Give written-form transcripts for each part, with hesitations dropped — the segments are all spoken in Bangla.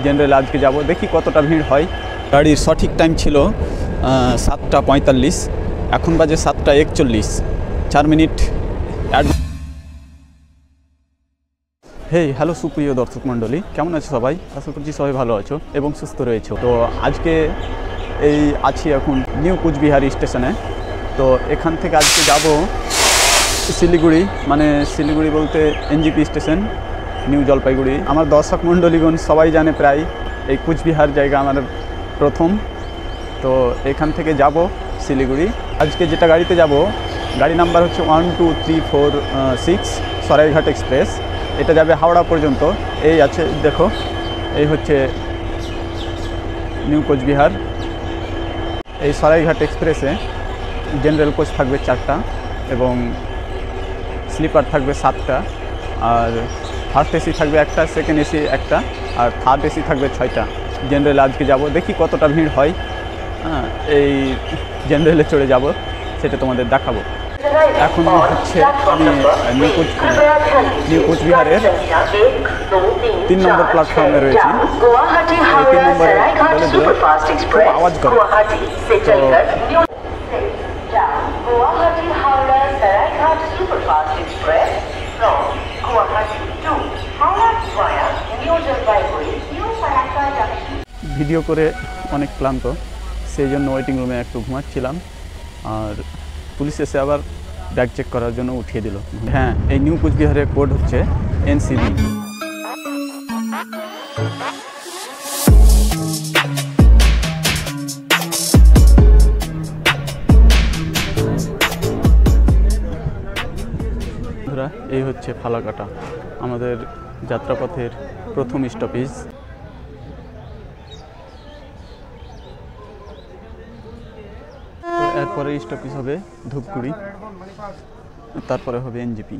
জেনারেল আজকে যাব, দেখি কতটা ভিড় হয়। গাড়ির সঠিক টাইম ছিল 7টা 45, এখন বাজে 7টা 41, 4 মিনিট। হেই হ্যালো সুপ্রিয় দর্শক মণ্ডলী, কেমন আছো সবাই? আশা করছি সবাই ভালো আছো এবং সুস্থ রয়েছো। তো আজকে এই আছি এখন নিউ কুচবিহার স্টেশনে। তো এখান থেকে আজকে যাব শিলিগুড়ি, মানে শিলিগুড়ি বলতে এনজিপি স্টেশন, নিউ জলপাইগুড়ি। আমার দর্শক মণ্ডলীগণ সবাই জানে প্রায় এই কুচবিহার জায়গা আমার প্রথম। তো এখান থেকে যাব শিলিগুড়ি। আজকে যেটা গাড়িতে যাব, গাড়ি নাম্বার হচ্ছে 12346 সরাইঘাট এক্সপ্রেস। এটা যাবে হাওড়া পর্যন্ত। এই আছে দেখো, এই হচ্ছে নিউ কোচবিহার। এই সরাইঘাট এক্সপ্রেসে জেনারেল কোচ থাকবে 4টা এবং স্লিপার থাকবে 7টা, আর ফার্স্ট এসি থাকবে 1টা, সেকেন্ড এসি 1টা, আর থার্ড এসি থাকবে 6টা। জেনারেল আজকে যাব, দেখি কতটা ভিড় হয়। হ্যাঁ, এই জেনারেলে চড়ে যাব, সেটা তোমাদের দেখাবো। এখন হচ্ছে আমি নিউ কোচবিহারের 3 নম্বর প্ল্যাটফর্মে রয়েছি। 3 নম্বরে বলে দিল খুব আওয়াজ করে। ভিডিও করে অনেক ক্লান্ত, সেই জন্য ওয়েটিং রুমে একটু ঘুমাচ্ছিলাম, আর পুলিশ এসে আবার ব্যাগ চেক করার জন্য উঠিয়ে দিল। হ্যাঁ, এই নিউ কুচবিহারের কোড হচ্ছে NCB। এই হচ্ছে ফালাকাটা, আমাদের যাত্রাপথের প্রথম স্টপেজ। এরপরে স্টপেজ হবে ধূপগুড়ি, তারপরে হবে NGP।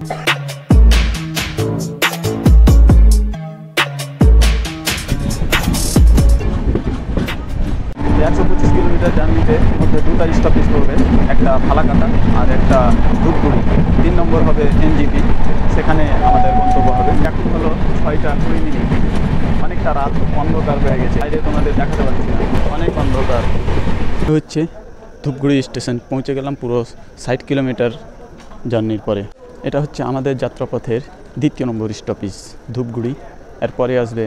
125 কিলোমিটার জার্নিতে মধ্যে 2টা স্টপেজ পড়বে, একটা ফালাকাটা আর একটা ধূপগুড়ি। 3 নম্বর হবে NGP, সেখানে আমাদের গন্তব্য হবে। এখন হলো 6টা 20 মিনিট, অনেকটা রাত, অন্ধকার হয়ে গেছে, বাইরে তোমাদের দেখাতে পারছি না, অনেক অন্ধকার হচ্ছে। ধূপগুড়ি স্টেশন পৌঁছে গেলাম পুরো 60 কিলোমিটার জার্নির পরে। এটা হচ্ছে আমাদের যাত্রাপথের 2য় নম্বর স্টপেজ ধূপগুড়ি, এরপরে আসবে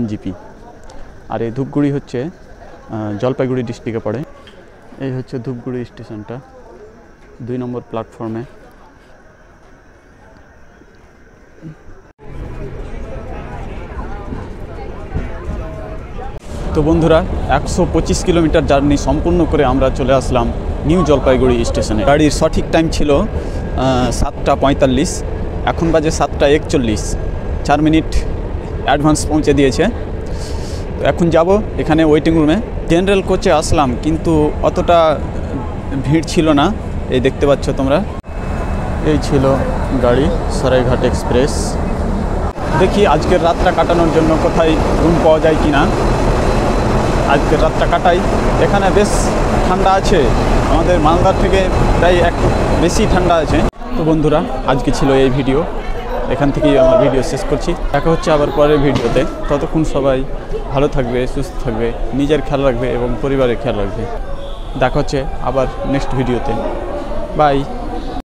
NGP। আর এই ধূপগুড়ি হচ্ছে জলপাইগুড়ি ডিস্ট্রিক্টে পড়ে। এই হচ্ছে ধূপগুড়ি স্টেশনটা 2 নম্বর প্ল্যাটফর্মে। তো বন্ধুরা, 125 কিলোমিটার জার্নি সম্পূর্ণ করে আমরা চলে আসলাম নিউ জলপাইগুড়ি স্টেশনে। গাড়ির সঠিক টাইম ছিল 7টা 45, এখন বাজে 7টা 41, 4 মিনিট অ্যাডভান্স পৌঁছে দিয়েছে। তো এখন যাব এখানে ওয়েটিং রুমে। জেনারেল কোচে আসলাম, কিন্তু অতটা ভিড় ছিল না, এই দেখতে পাচ্ছ তোমরা। এই ছিল গাড়ি সরাইঘাট এক্সপ্রেস। দেখি আজকের রাতটা কাটানোর জন্য কোথায় রুম পাওয়া যায় কি না। আজকের রাতটা কাটাই। এখানে বেশ ঠান্ডা আছে, আমাদের মালদার থেকে প্রায় একটু বেশি ঠান্ডা আছে। তো বন্ধুরা, আজকে ছিল এই ভিডিও, এখান থেকেই আমার ভিডিও শেষ করছি। দেখা হচ্ছে আবার পরের ভিডিওতে। ততক্ষণ সবাই ভালো থাকবে, সুস্থ থাকবে, নিজের খেয়াল রাখবে এবং পরিবারের খেয়াল রাখবে। দেখা হচ্ছে আবার নেক্সট ভিডিওতে। বাই।